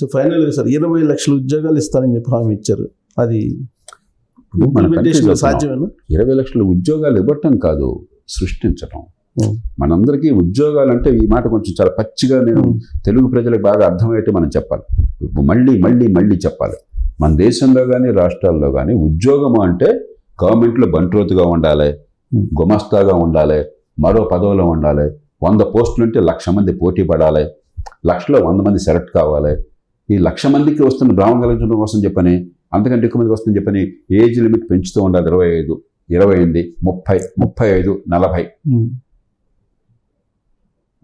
So ఫైనల్గా sir 20 లక్షల ఉద్యోగాలు ఇస్తారని చెప్పి హామీ ఇచ్చారు. అది ఇంప్లిమెంటేషన్ సాధ్యమేనా? 20 లక్షల ఉద్యోగాలు ఇవ్వటం కాదు, సృష్టించటం. మనందరికీ ఉద్యోగాలు అంటే ఈ మాట కొంచెం చాలా పచ్చిగా నేను తెలుగు ప్రజలకు బాగా అర్థమయ్యేట్టు మనం చెప్పాలి. మళ్ళీ మళ్ళీ మళ్ళీ చెప్పాలి. మన దేశంలో కానీ రాష్ట్రాల్లో కానీ ఉద్యోగం అంటే గవర్నమెంట్లో బంట్రోతుగా ఉండాలి, గుమస్తాగా ఉండాలి, మరో పదవిలో ఉండాలి, 100 పోస్టులు ఉంటే 1,00,000 మంది పోటీ పడాలి, 1,00,000లో 100 మంది సెలెక్ట్ కావాలి. ఈ 1,00,000 మందికి వస్తున్న బ్రాహ్మణ కల్పించడం కోసం చెప్పని, అంతకంటే ఎక్కువ మందికి వస్తుందని చెప్పని ఏజ్ లిమిట్ పెంచుతూ ఉండాలి. 25, 28, 30, 35, 40.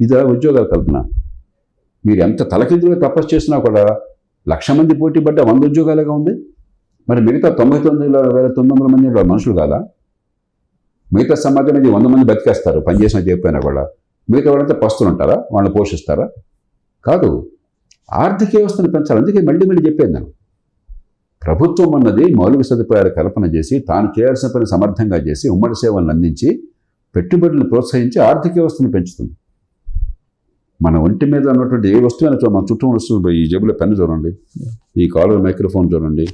ఇది ఉద్యోగాల కల్పన. మీరు ఎంత తలకిందులుగా తపస్సు చేసినా కూడా 1,00,000 మంది పోటీ పడ్డ 100 ఉద్యోగాలుగా ఉంది. మరి మిగతా 99,900 మంది మనుషులు కాదా? మిగతా సమాజం ఇది 100 మంది బతికేస్తారు పనిచేసిన చెప్పినా కూడా. మిగతా వాళ్ళంతా పస్తులు ఉంటారా? వాళ్ళని పోషిస్తారా? కాదు. ఆర్థిక వ్యవస్థను పెంచాలి. అందుకే మళ్ళీ మళ్ళీ చెప్పేది నేను, ప్రభుత్వం అన్నది మౌలిక సదుపాయాల కల్పన చేసి, తాను చేయాల్సిన పని సమర్థంగా చేసి, ఉమ్మడి సేవలను అందించి, పెట్టుబడులను ప్రోత్సహించి ఆర్థిక వ్యవస్థను పెంచుతుంది. మన ఒంటి మీద ఉన్నటువంటి ఏ వస్తువైనా చూడండి, మన చుట్టూ వస్తువు, ఈ జేబులో పెన్ను చూడండి, ఈ కాలర్ మైక్రోఫోన్ చూడండి,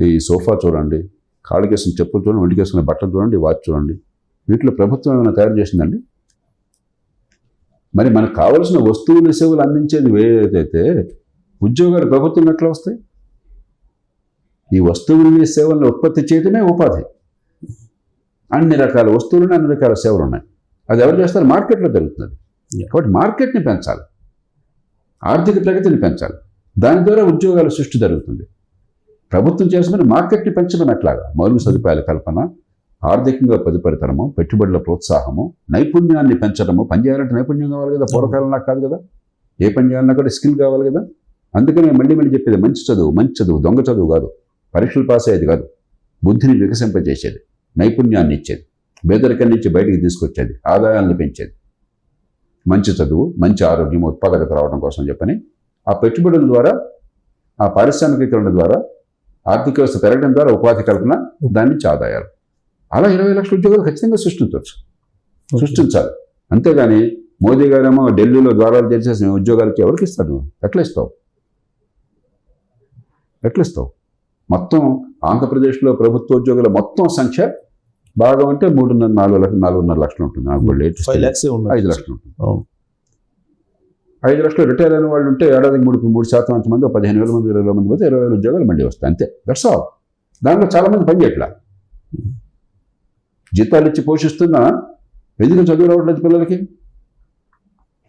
ఈ సోఫా చూడండి, కాళ్ళకేసిన చెప్పులు చూడండి, ఒంటికేసుకున్న బట్టలు చూడండి, వాచ్ చూడండి. వీటిలో ప్రభుత్వం ఏమైనా తయారు చేసిందండి? మరి మనకు కావలసిన వస్తువులు సేవలు అందించేది వేరేదైతే ఉద్యోగాలు ప్రభుత్వం ఎట్లా వస్తాయి? ఈ వస్తువులని సేవలను ఉత్పత్తి చేయడమే ఉపాధి. అన్ని రకాల వస్తువులను అన్ని రకాల సేవలు ఉన్నాయి. అది ఎవరు చేస్తారు? మార్కెట్లో జరుగుతుంది. కాబట్టి మార్కెట్ని పెంచాలి, ఆర్థిక ప్రగతిని పెంచాలి. దాని ద్వారా ఉద్యోగాల సృష్టి జరుగుతుంది. ప్రభుత్వం చేసిన మార్కెట్ని పెంచడం ఎట్లాగా? మౌలిక సదుపాయాల కల్పన, ఆర్థికంగా పొదుపరితనము, పెట్టుబడుల ప్రోత్సాహము, నైపుణ్యాన్ని పెంచడము. పని చేయాలంటే నైపుణ్యం కావాలి కదా, పూర్వకాలంలో కాదు కదా. ఏ పని చేయాలన్నా కూడా స్కిల్ కావాలి కదా. అందుకని మళ్ళీ మళ్ళీ చెప్పేది మంచి చదువు, దొంగ చదువు కాదు, పరీక్షలు పాస్ అయ్యేది కాదు, బుద్ధిని వికసింపజేసేది, నైపుణ్యాన్ని ఇచ్చేది, పేదరికం నుంచి బయటికి తీసుకొచ్చేది, ఆదాయాన్ని పెంచేది. మంచి చదువు, మంచి ఆరోగ్యం, ఉత్పాదకత రావడం కోసం చెప్పని ఆ పెట్టుబడుల ద్వారా, ఆ పారిశ్రామికీకరణ ద్వారా, ఆర్థిక వ్యవస్థ పెరగడం ద్వారా ఉపాధి కల్పన, దాని నుంచి ఆదాయాలు. అలా 20 లక్షల ఉద్యోగాలు ఖచ్చితంగా సృష్టించాలి. అంతేగాని మోదీ గారేమో ఢిల్లీలో ద్వారాలు తెరిచేసిన ఉద్యోగాలకి ఎవరికి ఇస్తాడు? ఎట్లా ఇస్తావు? మొత్తం ఆంధ్రప్రదేశ్లో ప్రభుత్వ ఉద్యోగుల మొత్తం సంఖ్య బాగా ఉంటే 4.5 లక్షలు ఉంటుంది. నాకు లేటెస్ట్ 5 లక్షలు ఉంటుంది. 5 లక్షలు రిటైర్ అయిన వాళ్ళు ఉంటే ఏడాదికి 3% అంతమంది, 15,000 మంది, 20,000 మంది పోతే 20,000 ఉద్యోగాలు మళ్ళీ వస్తాయి. అంతే, దట్స్ ఆల్. దాంట్లో చాలామంది పని చేయట్లా. జీతాలు ఇచ్చి పోషిస్తున్నా ఎందుకు చదువు రావట్లేదు పిల్లలకి?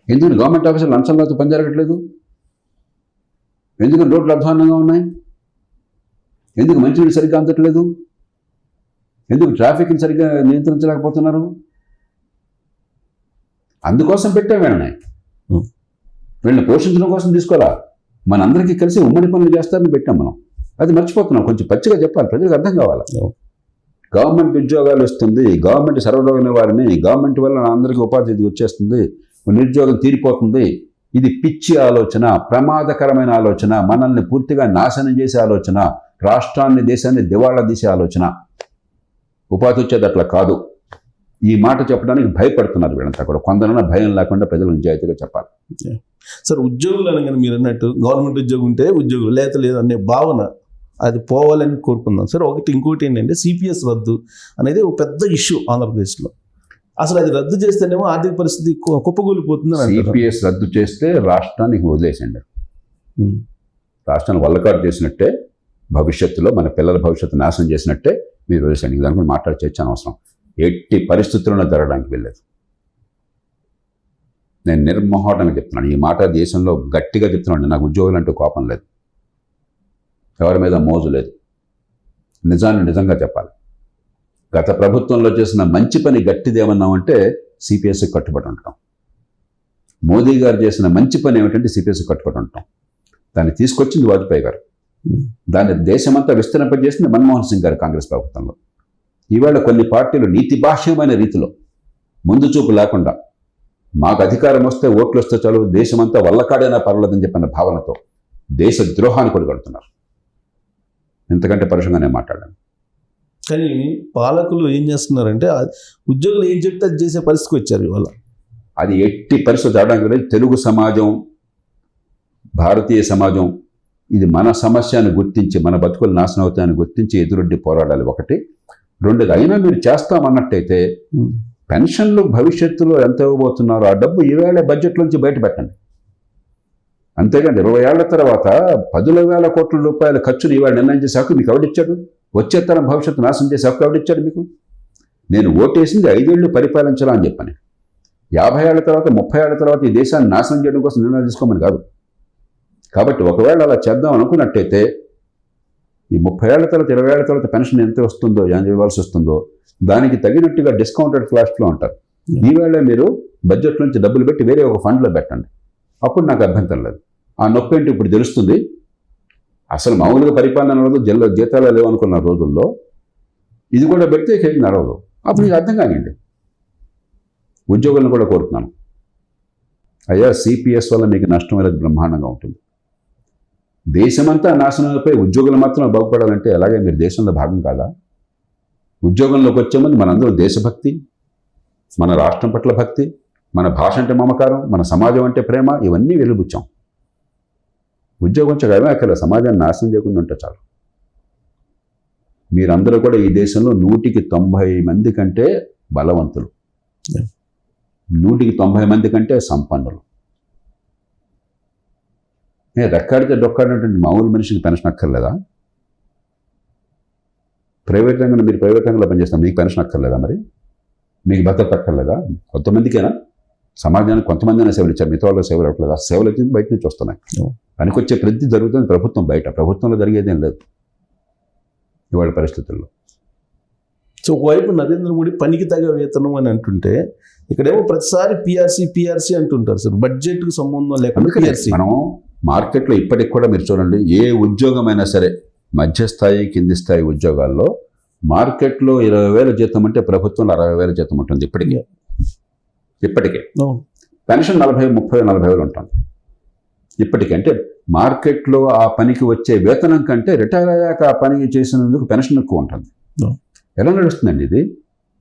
ఎందుకు గవర్నమెంట్ ఆఫీసులు లంచంలో పని జరగట్లేదు? ఎందుకు రోడ్లు అధ్వానంగా ఉన్నాయి? ఎందుకు మంచినీళ్ళు సరిగ్గా అందట్లేదు? ఎందుకు ట్రాఫిక్ని సరిగ్గా నియంత్రించలేకపోతున్నారు? అందుకోసం పెట్టాం వీళ్ళని పోషించడం కోసం తీసుకోరా. మనందరికీ కలిసి ఉమ్మడి పనులు చేస్తారని పెట్టాం మనం. అది మర్చిపోతున్నాం. కొంచెం పచ్చిగా చెప్పాలి, ప్రజలకు అర్థం కావాలి. గవర్నమెంట్ ఉద్యోగాలు ఇస్తుంది, గవర్నమెంట్ సర్వరోగిన వారిని, గవర్నమెంట్ వల్ల అందరికీ ఉపాధి వచ్చేస్తుంది, నిరుద్యోగం తీరిపోతుంది. ఇది పిచ్చి ఆలోచన, ప్రమాదకరమైన ఆలోచన, మనల్ని పూర్తిగా నాశనం చేసే ఆలోచన, రాష్ట్రాన్ని, దేశాన్ని దివాళా తీసే ఆలోచన. ఉపాధి వచ్చేది అట్లా కాదు. ఈ మాట చెప్పడానికి భయపడుతున్నారు వీళ్ళంతా కూడా. కొందరైనా భయం లేకుండా ప్రజలు నిజాయితీగా చెప్పాలి. సార్, ఉద్యోగులు అనగానే మీరు అన్నట్టు గవర్నమెంట్ ఉద్యోగం ఉంటే ఉద్యోగులు, లేదు అనే భావన అది పోవాలని కోరుకుందాం సార్. ఇంకోటి ఏంటంటే సిపిఎస్ రద్దు అనేది ఒక పెద్ద ఇష్యూ ఆంధ్రప్రదేశ్లో. అసలు అది రద్దు చేస్తేనేమో ఆర్థిక పరిస్థితి కుప్పకూలిపోతుంది. సిపిఎస్ రద్దు చేస్తే రాష్ట్రానికి వదిలేసండి. రాష్ట్రాన్ని వల్లకాటు చేసినట్టే, భవిష్యత్తులో మన పిల్లల భవిష్యత్తు నాశనం చేసినట్టే మీరు వదిలేసండి. దాని గురించి మాట్లాడి అనవసరం. ఎట్టి పరిస్థితుల్లో జరగడానికి వెళ్ళలేదు. నేను నిర్మోహటంగా చెప్తున్నాను ఈ మాట, దేశంలో గట్టిగా చెప్తున్నాను. నాకు ఉద్యోగులు అంటే కోపం లేదు, ఎవరి మీద మోజు లేదు. నిజాన్ని నిజంగా చెప్పాలి. గత ప్రభుత్వంలో చేసిన మంచి పని గట్టిదేమన్నామంటే సిపిఎస్కి కట్టుబడి ఉంటాం. మోదీ గారు చేసిన మంచి పని ఏమిటంటే సిపిఎస్కి కట్టుబడి ఉంటాం. దాన్ని తీసుకొచ్చింది వాజ్పేయి గారు. దాన్ని దేశమంతా విస్తరింపజేసింది మన్మోహన్ సింగ్ గారు కాంగ్రెస్ ప్రభుత్వంలో. ఈవేళ కొన్ని పార్టీలు నీతిబాహ్యమైన రీతిలో, ముందు చూపు లేకుండా, మాకు అధికారం వస్తే, ఓట్లు వస్తే చాలు, దేశమంతా వల్లకాడైనా పర్వాలేదని చెప్పిన భావనతో దేశ ద్రోహాన్ని కొడుగడుతున్నారు. ఇంతకంటే పరుషంగా నేను మాట్లాడాను. కానీ పాలకులు ఏం చేస్తున్నారంటే ఉద్యోగులు ఏం చెప్తే అది చేసే పరిస్థితికి వచ్చారు ఇవాళ. అది ఎట్టి పరిస్థితి జరగడానికి లేదు. తెలుగు సమాజం, భారతీయ సమాజం ఇది మన సమస్యను గుర్తించి మన బతుకులు నాశనం అవుతాయని గుర్తించి ఎదురొడ్డి పోరాడాలి ఒకటి. రెండోది, అయినా మీరు చేస్తామన్నట్టయితే పెన్షన్లు భవిష్యత్తులో ఎంత ఇవ్వబోతున్నారో ఆ డబ్బు ఈవేళ బడ్జెట్లోంచి బయట పెట్టండి. అంతేగాని 20 ఏళ్ల తర్వాత 10,000 కోట్ల రూపాయల ఖర్చును ఇవాళ నిర్ణయం చేసే హక్కు మీకు ఎవడిచ్చాడు? వచ్చే తరం భవిష్యత్తు నాశనం చేసే హక్కు ఎవడిచ్చాడు మీకు? నేను ఓటేసింది 5 ఏళ్ళు పరిపాలించాలా అని చెప్పని, 50 ఏళ్ల తర్వాత 30 ఏళ్ల తర్వాత ఈ దేశాన్ని నాశనం చేయడం కోసం నిర్ణయం తీసుకోమని కాదు. కాబట్టి ఒకవేళ అలా చేద్దాం అనుకున్నట్టయితే ఈ 30 ఏళ్ల తర్వాత 20 ఏళ్ల తర్వాత పెన్షన్ ఎంత వస్తుందో, ఎంత ఇవ్వాల్సి వస్తుందో దానికి తగినట్టుగా డిస్కౌంటెడ్ ఫ్లాష్లో ఉంటారు. ఈవేళ మీరు బడ్జెట్ నుంచి డబ్బులు పెట్టి వేరే ఒక ఫండ్లో పెట్టండి, అప్పుడు నాకు అభ్యంతరం లేదు. ఆ నొప్పి ఏంటి ఇప్పుడు తెలుస్తుంది. అసలు మామూలుగా పరిపాలన నడవదు, జీతాలు లేవు అనుకున్న రోజుల్లో ఇది కూడా పెడితే ఏం నడవదు. అప్పుడు మీకు అర్థం కానివ్వండి. ఉద్యోగులను కూడా కోరుతున్నాను, అయ్యా సిపిఎస్ వల్ల మీకు నష్టం అనేది బ్రహ్మాండంగా ఉంటుంది. దేశమంతా నాశనం అయిపోయి ఉద్యోగులు మాత్రం బాగుపడాలంటే అలాగే మీరు దేశంలో భాగం కాదా? ఉద్యోగంలోకి వచ్చే ముందు మనందరం దేశభక్తి, మన రాష్ట్రం పట్ల భక్తి, మన భాష అంటే మమకారం, మన సమాజం అంటే ప్రేమ, ఇవన్నీ వెలుబుచ్చాం. ఉద్యోగం చదివాకల సమాజాన్ని నాశనం చేయకుండా ఉంటే చాలు. మీరందరూ కూడా ఈ దేశంలో 100కి 90 మంది కంటే బలవంతులు, 100కి 90 మంది కంటే సంపన్నులు. రెక్కాడితే డొక్కాడినటువంటి మామూలు మనిషికి పెన్షన్ అక్కర్లేదా? ప్రైవేట్ రంగంలో మీరు ప్రైవేట్ రంగంలో పనిచేస్తాం, మీకు పెన్షన్ అక్కర్లేదా? మరి మీకు భద్రత అక్కర్లేదా? కొంతమందికేనా? సమాజానికి కొంతమంది సేవలు ఇచ్చారు, మిగతా వాళ్ళ సేవలు అవ్వట్లేదు. ఆ సేవలు వచ్చి బయట నుంచి వస్తున్నాయి. పనికొచ్చే ప్రతి జరుగుతుంది ప్రభుత్వం బయట, ప్రభుత్వంలో జరిగేదేం లేదు ఇవాళ పరిస్థితుల్లో. సో ఒకవైపు నరేంద్ర మోడీ పనికి తగ్గ వేతనం అని అంటుంటే, ఇక్కడేమో ప్రతిసారి పిఆర్సీ అంటుంటారు సార్, బడ్జెట్కు సంబంధం లేకుండా పిఆర్సీ. మనం మార్కెట్లో ఇప్పటికి కూడా మీరు చూడండి, ఏ ఉద్యోగమైనా సరే మధ్యస్థాయి కింది స్థాయి ఉద్యోగాల్లో మార్కెట్లో 20,000 జీతం అంటే ప్రభుత్వంలో 60,000 జీతం ఉంటుంది ఇప్పటికే. పెన్షన్ 40,000 ఉంటుంది ఇప్పటికే. అంటే మార్కెట్లో ఆ పనికి వచ్చే వేతనం కంటే రిటైర్ అయ్యాక ఆ పని చేసినందుకు పెన్షన్ ఎక్కువ ఉంటుంది. ఎలా నడుస్తుందండి ఇది?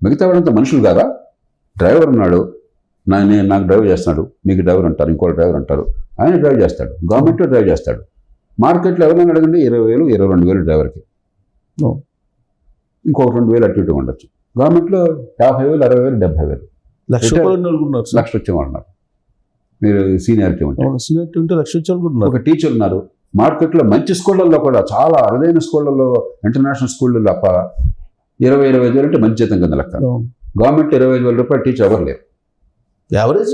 మిగతా వాళ్ళంతా మనుషులు కాదా? డ్రైవర్ ఉన్నాడు, నాకు డ్రైవ్ చేస్తున్నాడు, మీకు డ్రైవర్ ఉంటారు, ఇంకో డ్రైవర్ ఉంటారు, ఆయన డ్రైవ్ చేస్తాడు, గవర్నమెంట్లో డ్రైవ్ చేస్తాడు. మార్కెట్లో ఎవరైనా అడగండి 20,000, 22,000 డ్రైవర్కి, ఇంకో 2,000 అటు ఇటు ఉండొచ్చు. గవర్నమెంట్లో 50,000, 60,000, 70,000, లక్ష వచ్చేవాళ్ళు ఉన్నారు. మీరు సీనియారిటీ ఉంటే లక్ష వచ్చేవాళ్ళు. ఒక టీచర్ ఉన్నారు. మార్కెట్లో మంచి స్కూళ్ళల్లో కూడా, చాలా అరుదైన స్కూళ్ళల్లో, ఇంటర్నేషనల్ స్కూళ్ళల్లో 20,000 అంటే మంచి జీతం కింద లెక్క. గవర్నమెంట్లో 25,000 రూపాయలు టీచర్ ఎవరు లేరు. యావరేజ్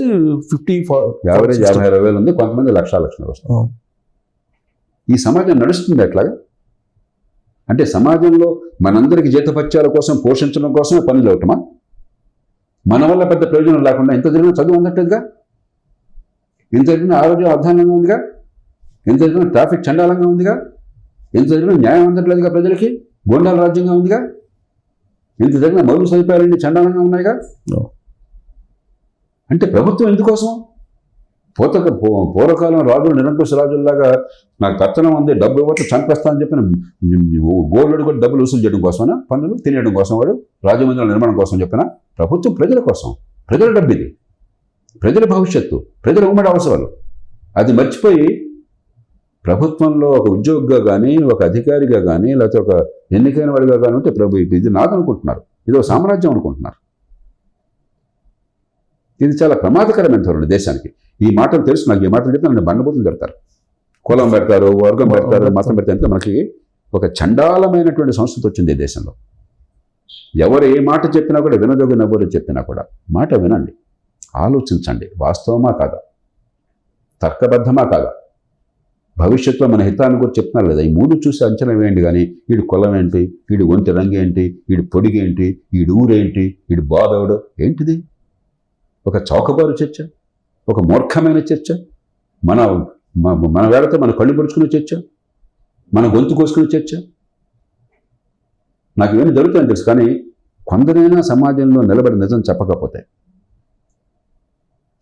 50,000 ఉంది, కొంతమంది లక్షలు వస్తారు. ఈ సమాజం నడుస్తుంది ఎట్లాగా? అంటే సమాజంలో మనందరికి జీతపత్యాల కోసం, పోషించడం కోసమే పనులు అవటమా? మన వల్ల పెద్ద ప్రయోజనం లేకుండా ఇంత జరిగిన చదువు అందట్లేదుగా, ఇంత జరిగిన ఆరోగ్యం అధ్వానంగా ఉందిగా, ఇంత జరిగిన ట్రాఫిక్ చండాలంగా ఉందిగా, ఇంత జరిగిన న్యాయం అందట్లేదుగా, ప్రజలకి గోండాల రాజ్యంగా ఉందిగా, ఇంత జరిగిన మౌలిక సదుపాయాలన్నీ చండాలంగా ఉన్నాయిగా. అంటే ప్రభుత్వం ఎందుకోసం? పూర్వకాలం రాజులు నిరంకుశ రాజుల్లాగా నాకు కత్తనం ఉంది, డబ్బు ఇవ్వచ్చు, చంపేస్తా అని చెప్పిన గోల్డ్ కూడా డబ్బులు వసూలు చేయడం కోసమేనా? పన్నులు తినేయడం కోసం, వాడు రాజమందిరాల నిర్మాణం కోసం చెప్పిన ప్రభుత్వం ప్రజల కోసం, ప్రజల డబ్బు ఇది, ప్రజల భవిష్యత్తు, ప్రజల ఉమ్మడి అవసరాలు. అది మర్చిపోయి ప్రభుత్వంలో ఒక ఉద్యోగిగా కానీ, ఒక అధికారిగా కానీ, లేకపోతే ఒక ఎన్నికైన వాడిగా కానీ ఉంటే ఇది నాది అనుకుంటున్నారు, ఇదో సామ్రాజ్యం అనుకుంటున్నారు. ఇది చాలా ప్రమాదకరమైన ధోరణి దేశానికి. ఈ మాటలు తెలుసు నాకు, ఈ మాటలు చెప్తే నన్ను బండబూతులు పెడతారు, కులం పెడతారు, వర్గం పెడతారు, మతం పెడతారు. మనకి ఒక చండాలమైనటువంటి సంస్కృతి వచ్చింది ఈ దేశంలో. ఎవరు ఏ మాట చెప్పినా కూడా, వినదగిన ఎవరు చెప్పినా కూడా మాట వినండి, ఆలోచించండి, వాస్తవమా కాదా, తర్కబద్ధమా కాదా, భవిష్యత్తులో మన హితాన్ని కూడా చెప్తున్నారు లేదా, ఈ 3 చూసి అంచనా వేయండి. కానీ వీడి కులం ఏంటి, వీడి ఒంటి రంగు ఏంటి, వీడి పొడిగేంటి, వీడి ఊరేంటి, వీడి బాబెవడు ఏంటిది? ఒక చౌకబారు చర్చ, ఒక మూర్ఖమైన చర్చ, మన వేళతో మన కళ్ళు పొడుచుకునే చర్చ, మన గొంతు కోసుకునే చర్చ. నాకు ఇవన్నీ జరుగుతాయని తెలుసు, కానీ కొందరైనా సమాజంలో నిలబడి నిజం చెప్పకపోతే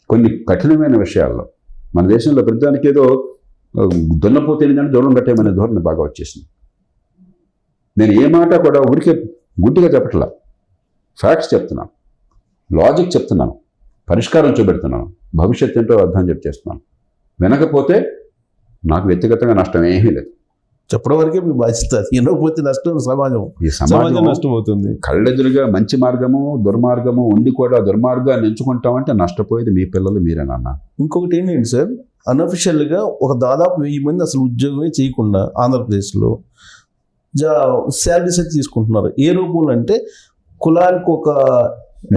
కొన్ని కఠినమైన విషయాల్లో మన దేశంలో ప్రతిదానికి ఏదో దున్నపోతే దూరం కట్టేయమనే ధోరణి బాగా వచ్చేసింది. నేను ఏ మాట కూడా ఊరికే గుడ్డిగా చెప్పట్లా, ఫ్యాక్ట్స్ చెప్తున్నాను, లాజిక్ చెప్తున్నాను, పరిష్కారం చూపెడుతున్నాను, భవిష్యత్తు ఏంటో అర్థం చేస్తున్నాను. వినకపోతే నాకు వ్యక్తిగతంగా నష్టం ఏమీ లేదు. చెప్పడం వరకే మీ బాధ్యత, వినకపోతే నష్టం సమాజం, ఈ సమాజం సమాజం నష్టపోతుంది. కళ్ళెదురుగా మంచి మార్గము దుర్మార్గము ఉండి కూడా దుర్మార్గాన్ని ఎంచుకుంటామంటే నష్టపోయేది మీ పిల్లలు మీరే నాన్న. ఇంకొకటి ఏంటంటే సార్, అన్అఫిషియల్గా ఒక దాదాపు 1000 మంది అసలు ఉద్యోగమే చేయకుండా ఆంధ్రప్రదేశ్లో శాలరీస్ అయితే తీసుకుంటున్నారు. ఏ రూపంలో అంటే కులానికి ఒక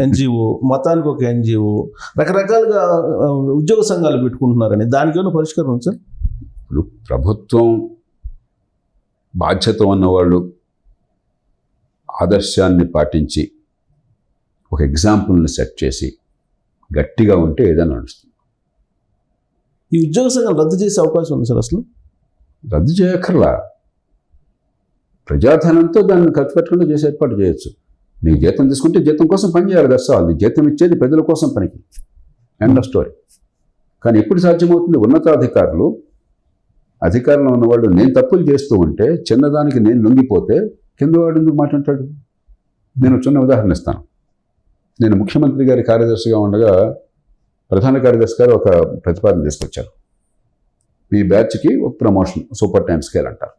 ఎన్జిఓ, మతానికి ఒక ఎన్జిఓ, రకరకాలుగా ఉద్యోగ సంఘాలు పెట్టుకుంటున్నారని. దానికైనా పరిష్కారం ఉంది సార్? ఇప్పుడు ప్రభుత్వం బాధ్యత ఉన్నవాళ్ళు ఆదర్శాన్ని పాటించి ఒక ఎగ్జాంపుల్ని సెట్ చేసి గట్టిగా ఉంటే ఏదైనా నడుస్తుంది. ఈ ఉద్యోగ సంఘాలు రద్దు చేసే అవకాశం ఉంది సార్? అసలు రద్దు చేయక్కర్లా, ప్రజాధనంతో దాన్ని ఖర్చు పెట్టకుండా చేసే ఏర్పాటు చేయొచ్చు. నీ జీతం తీసుకుంటే జీతం కోసం పని చేయాలి, దర్శనం. నీ జీతం ఇచ్చేది ప్రజల కోసం పనికి, ఎండ్ ఆఫ్ స్టోరీ. కానీ ఎప్పుడు సాధ్యమవుతుంది? ఉన్నతాధికారులు, అధికారంలో ఉన్నవాళ్ళు నేను తప్పులు చేస్తూ ఉంటే చిన్నదానికి నేను లొంగిపోతే కిందవాడు ఎందుకు మాట్లాడతాడు? నేను చిన్న ఉదాహరణ ఇస్తాను. నేను ముఖ్యమంత్రి గారి కార్యదర్శిగా ఉండగా ప్రధాన కార్యదర్శి గారు ఒక ప్రతిపాదన తీసుకొచ్చారు. మీ బ్యాచ్కి ఒక ప్రమోషన్, సూపర్ టైమ్ స్కేల్ అంటారు,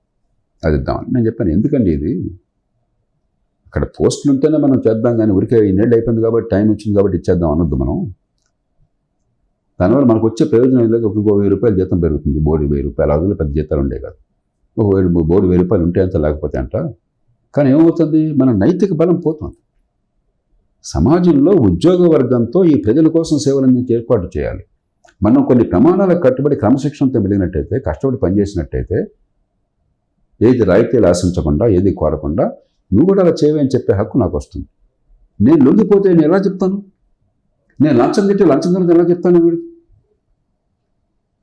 అది ఇద్దామని. నేను చెప్పాను, ఎందుకండి ఇది? అక్కడ పోస్టులు ఉంటేనే మనం చేద్దాం, కానీ ఊరికే ఇన్నేళ్ళు అయిపోయింది కాబట్టి, టైం వచ్చింది కాబట్టి ఇచ్చేద్దాం అనొద్దు మనం. దానివల్ల మనకు వచ్చే ప్రయోజనం లేదు. ఒక 1000 రూపాయలు జీతం పెరుగుతుంది, బోర్డు 1000 రూపాయలు. అందులో పెద్ద జీతాలు ఉండే కాదు. బోర్డు 1000 రూపాయలు ఉంటే అంత, లేకపోతే అంట. కానీ ఏమవుతుంది? మన నైతిక బలం పోతుంది. సమాజంలో ఉద్యోగ వర్గంతో ఈ ప్రజల కోసం సేవలు అందించే ఏర్పాటు చేయాలి. మనం కొన్ని ప్రమాణాలకు కట్టుబడి క్రమశిక్షణతో మెలిగినట్టయితే, కష్టపడి పనిచేసినట్టయితే, ఏది రాయితీలు ఆశించకుండా, ఏది కోరకుండా నువ్వు కూడా అలా చేయవని చెప్పే హక్కు నాకు వస్తుంది. నేను లొంగిపోతే నేను ఎలా చెప్తాను? నేను లంచం తింటే లంచం తర్వాత ఎలా చెప్తాను? వీడికి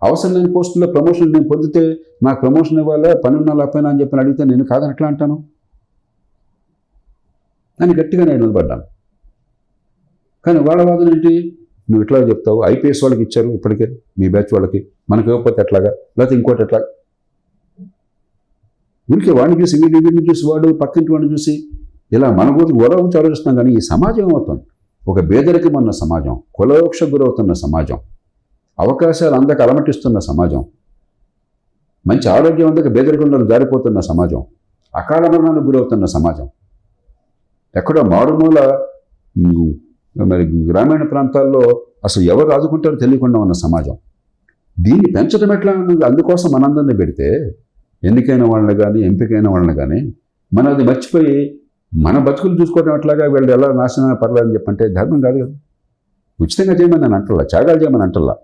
అవసరం లేని పోస్టుల్లో ప్రమోషన్ నేను పొందితే నాకు ప్రమోషన్ ఇవ్వాలా, పని ఉన్నా లేకపోయినా అని చెప్పి అడిగితే నేను కాదని ఎట్లా అంటాను? అని గట్టిగా నేను నిలబడ్డాను. కానీ వాళ్ళ వాదన ఏంటి? నువ్వు ఇట్లా చెప్తావు, ఐపీఎస్ వాళ్ళకి ఇచ్చారు ఇప్పటికే, మీ బ్యాచ్ వాళ్ళకి, మనకు ఇవ్వకపోతే ఎట్లాగా, లేకపోతే ఇంకోటి ఎట్లాగా? ఊరికే వాడిని చూసి, వీడిని చూసి, వాడు పక్కింటి వాడిని చూసి ఇలా మన గురించి గొడవ ఆలోచిస్తున్నాం. కానీ ఈ సమాజం ఏమవుతుంది? ఒక పేదరికం ఉన్న సమాజం, కులవృక్ష గురవుతున్న సమాజం, అవకాశాలు అందక అలమటిస్తున్న సమాజం, మంచి ఆరోగ్యం అందక పేదరికంలో జారిపోతున్న సమాజం, అకాల మరణానికి గురవుతున్న సమాజం, ఎక్కడో మారుమూల మరి గ్రామీణ ప్రాంతాల్లో అసలు ఎవరు ఆదుకుంటారో తెలియకుండా ఉన్న సమాజం. దీన్ని పెంచడం ఎట్లా? అందుకోసం మనందరినీ పెడితే, ఎన్నికైన వాళ్ళని కానీ ఎంపికైన వాళ్ళని కానీ మనం అది మర్చిపోయి మన బతుకులు చూసుకోవడం ఎట్లాగా, వీళ్ళు ఎలా నాశనం పర్లేదని చెప్పంటే ధర్మం కాదు కదా. ఉచితంగా చేయమని నేను అంటల్లా, త్యాగాలు చేయమని అంటల్లా.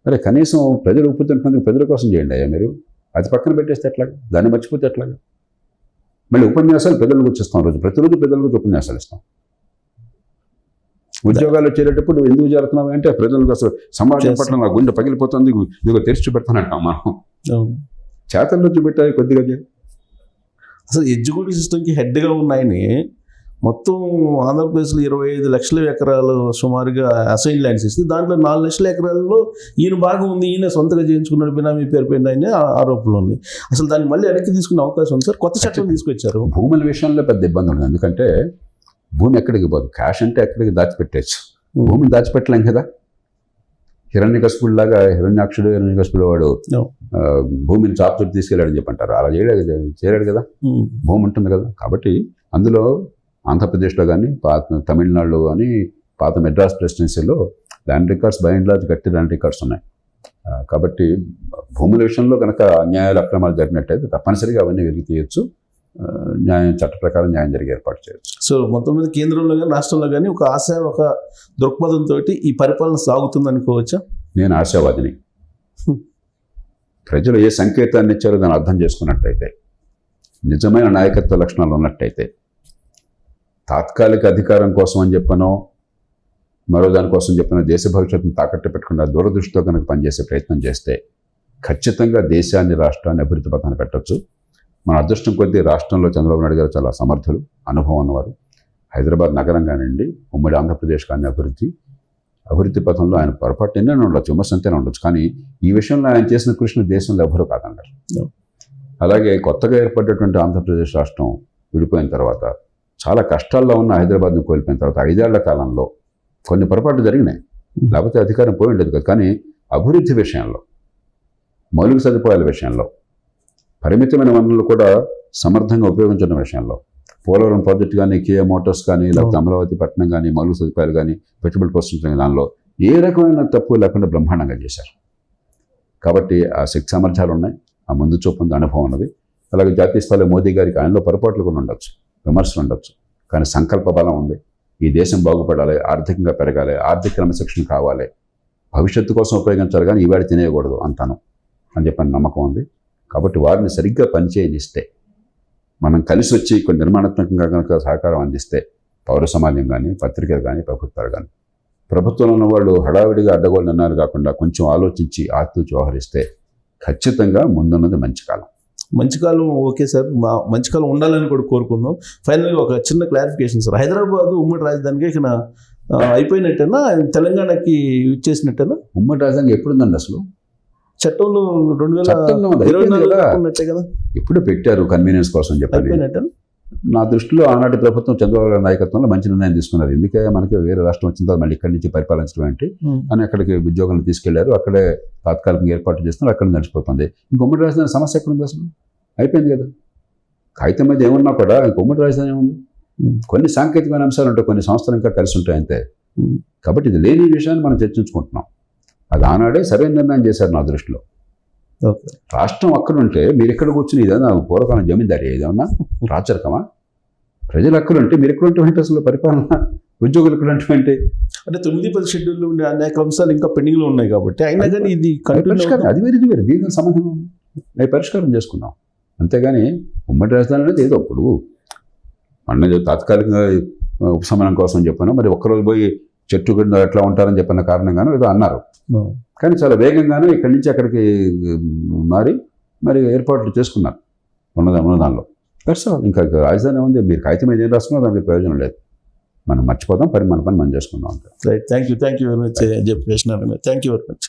మరి కనీసం ప్రజలు ఉప్పుతుంటున్నందుకు ప్రజల కోసం చేయండి అయ్యా. మీరు అది పక్కన పెట్టేస్తే ఎట్లాగా? దాన్ని మర్చిపోతే ఎట్లాగా? మళ్ళీ ఉపన్యాసాలు ప్రజల గురించి ఇస్తాం, ప్రతిరోజు ప్రజల గురించి ఉపన్యాసాలు ఇస్తాం. ఉద్యోగాలు వచ్చేటప్పుడు ఎందుకు చేరుతున్నావు అంటే ప్రజలకు అసలు సమాజం పట్ల నా గుండె పగిలిపోతుంది, ఇదిగో తెరిచి చూపెడతానంటాం మనం. చేతల్లో చూపెట్టాయి కొద్దిగా. అసలు ఎడ్యుకేషన్ సిస్టమ్కి హెడ్గా ఉన్నాయని మొత్తం ఆంధ్రప్రదేశ్లో 25 లక్షల ఎకరాలు సుమారుగా అసైన్ ల్యాండ్స్ ఇస్తే దాంట్లో 4 లక్షల ఎకరాల్లో ఈయన భాగం ఉంది, ఈయన సొంతగా చేయించుకున్నాడు, బినామీ పేరు పైన ఆయన ఆరోపణలు ఉంది. అసలు దాన్ని మళ్ళీ వెనక్కి తీసుకునే అవకాశం ఉంది సార్? కొత్త చట్టం తీసుకొచ్చారు. భూముల విషయంలో పెద్ద ఇబ్బంది ఉంది. ఎందుకంటే భూమి ఎక్కడికి పోదు, క్యాష్ అంటే ఎక్కడికి దాచిపెట్టేచ్చు, భూమిని దాచిపెట్టలేం కదా. హిరణ్యకశిపుడు వాడు భూమిని చాపుతూ తీసుకెళ్ళాడని చెప్పంటారు. అలా చేయలేడు కదా, భూమి ఉంటుంది కదా. కాబట్టి అందులో ఆంధ్రప్రదేశ్లో కానీ, తమిళనాడులో కానీ, పాత మెడ్రాస్ ప్రెసిడెన్సీలో land records by and large గట్టి ల్యాండ్ రికార్డ్స్ ఉన్నాయి. కాబట్టి భూముల విషయంలో కనుక అన్యాయాలు అక్రమాలు జరిగినట్టయితే తప్పనిసరిగా అవన్నీ వెలికి తీయచ్చు, న్యాయం చట్ట ప్రకారం న్యాయం జరిగే ఏర్పాటు చేయొచ్చు. సో మొత్తం మీద కేంద్రంలో కానీ రాష్ట్రంలో కానీ ఒక ఆశ, ఒక దృక్పథంతో ఈ పరిపాలన సాగుతుంది అనుకోవచ్చా? నేను ఆశావాదిని. ప్రజలు ఏ సంకేతాన్ని ఇచ్చారో దాన్ని అర్థం చేసుకున్నట్టయితే, నిజమైన నాయకత్వ లక్షణాలు ఉన్నట్టయితే, తాత్కాలిక అధికారం కోసం అని చెప్పనో మరో దానికోసం చెప్పిన దేశ భవిష్యత్తును తాకట్టు పెట్టకుండా దూరదృష్టితో కనుక పనిచేసే ప్రయత్నం చేస్తే ఖచ్చితంగా దేశాన్ని, రాష్ట్రాన్ని అభివృద్ధి పథాన్ని పెట్టచ్చు. మన అదృష్టం కొద్దీ రాష్ట్రంలో చంద్రబాబు నాయుడు గారు చాలా సమర్థులు, అనుభవం ఉన్నవారు. హైదరాబాద్ నగరం కానివ్వండి, ఉమ్మడి ఆంధ్రప్రదేశ్ కానీ అభివృద్ధి పథంలో ఆయన పొరపాటు ఎన్నైనా ఉండొచ్చు, విమర్శంతైనా ఉండొచ్చు. కానీ ఈ విషయంలో ఆయన చేసిన కృషిని దేశంలో ఎవరూ కాదన్నారు. అలాగే కొత్తగా ఏర్పడ్డటువంటి ఆంధ్రప్రదేశ్ రాష్ట్రం విడిపోయిన తర్వాత, చాలా కష్టాల్లో ఉన్న హైదరాబాద్ను కోల్పోయిన తర్వాత 5 ఏళ్ల కాలంలో కొన్ని పొరపాట్లు జరిగినాయి, లేకపోతే అధికారం పోయి ఉండేది కదా. కానీ అభివృద్ధి విషయంలో మౌలిక సదుపాయాల విషయంలో, పరిమితమైన వనరులు కూడా సమర్థంగా ఉపయోగించడం విషయంలో, పోలవరం ప్రాజెక్టు కానీ, కియా మోటార్స్ కానీ, లేకపోతే అమరావతి పట్టణం కానీ, మౌలిక సదుపాయాలు కానీ, పెట్టుబడి ప్రోత్సహించడం దానిలో ఏ రకమైన తప్పు లేకుండా బ్రహ్మాండంగా చేశారు. కాబట్టి ఆ శక్తి సామర్థ్యాలు ఉన్నాయి, ఆ ముందు చూపు ఉంది, అనుభవం ఉన్నది. అలాగే జాతీయ స్థాయిలో మోదీ గారికి ఆయనలో పొరపాట్లు కూడా ఉండొచ్చు, విమర్శలు ఉండొచ్చు, కానీ సంకల్ప బలం ఉంది. ఈ దేశం బాగుపడాలి, ఆర్థికంగా పెరగాలి, ఆర్థిక క్రమశిక్షణ కావాలి, భవిష్యత్తు కోసం ఉపయోగించాలి, కానీ ఈవాడి తినేయకూడదు అంతాను అని చెప్పని నమ్మకం ఉంది. కాబట్టి వారిని సరిగ్గా పనిచేయనిస్తే, మనం కలిసి వచ్చి కొన్ని నిర్మాణాత్మకంగా కనుక సహకారం అందిస్తే, పౌర సమాజం కానీ, పత్రికలు కానీ, ప్రభుత్వాలు కానీ, ప్రభుత్వంలో ఉన్న వాళ్ళు హడావిడిగా అడ్డగోలు నిర్ణయాలు కాకుండా కొంచెం ఆలోచించి ఆచితూచి వ్యవహరిస్తే ఖచ్చితంగా ముందున్నది మంచి కాలం. మంచి కాలం ఓకే సార్, మంచి కాలం ఉండాలని కూడా కోరుకుందాం. ఫైనల్గా ఒక చిన్న క్లారిఫికేషన్ సార్, హైదరాబాద్ ఉమ్మడి రాజధానిగా ఇక్కడ అయిపోయినట్టేనా, తెలంగాణకి ఇచ్చేసినట్టేనా? ఉమ్మడి రాజధాని ఎప్పుడుందండి అసలు? చట్టంలో చట్టంలో ఉంది, 2024 ఉన్నట్టే కదా, ఇప్పుడు పెట్టారు కన్వీనియన్స్ కోసం చెప్పండి. అయిపోయినట్టేనా? నా దృష్టిలో ఆనాటి ప్రభుత్వం చంద్రబాబు గారి నాయకత్వంలో మంచి నిర్ణయం తీసుకున్నారు. ఎందుకే మనకి వేరే రాష్ట్రం వచ్చిన తర్వాత మళ్ళీ ఇక్కడి నుంచి పరిపాలించడం ఏంటి అని అక్కడికి ఉద్యోగులను తీసుకెళ్లారు. అక్కడే తాత్కాలికంగా ఏర్పాటు చేస్తున్నారు, అక్కడ నడిచిపోతుంది. ఇంక ఉమ్మడి రాజధాని సమస్య ఎక్కడ ఉంది అసలు? అయిపోయింది కదా. కాగితం మీద ఏమున్నా కూడా ఇంక ఉమ్మడి రాజధాని ఏముంది? కొన్ని సాంకేతికమైన అంశాలు ఉంటాయి, కొన్ని సంస్థలు ఇంకా కలిసి ఉంటాయి అంతే. కాబట్టి ఇది లేని విషయాన్ని మనం చర్చించుకుంటున్నాం. అది ఆనాడే సరైన నిర్ణయం చేశారు నా దృష్టిలో. ఓకే, రాష్ట్రం అక్కడ ఉంటే మీరు ఎక్కడ కూర్చుని ఇదేనా పూర్వకాలం జమీందారీ, ఏదన్నా రాచరికమా? ప్రజలు అక్కడ ఉంటే మీరు ఎక్కడ ఉంటే అసలు పరిపాలన, ఉద్యోగులు ఎక్కడ ఉంటే అంటే 9-10 షెడ్యూల్లో ఉండే అనేక అంశాలు ఇంకా పెండింగ్లో ఉన్నాయి కాబట్టి అయినా కానీ ఇది పరిష్కారం, అది వేరే దీనికి సంబంధం నేను పరిష్కారం చేసుకున్నాం. అంతేగాని ఉమ్మడి రాజధాని అనేది ఏదో అప్పుడు మన తాత్కాలికంగా ఉపశమనం కోసం చెప్పాను, మరి ఒక్కరోజు పోయి చెట్టు కింద ఎట్లా ఉంటారని చెప్పిన కారణంగానో ఏదో అన్నారు. కానీ చాలా వేగంగానే ఇక్కడి నుంచి అక్కడికి మారి మరి ఏర్పాట్లు చేసుకున్నారు ఉన్నదానిలో. ఇంకా రాజధాని ఉంది, మీరు కాగితం ఏం రాసుకున్నా దానికి ప్రయోజనం లేదు. మనం మర్చిపోతాం, మన పని మనం చేసుకుందాం అంతే. Right, thank you very much చెప్పేసినారు. Thank you very much.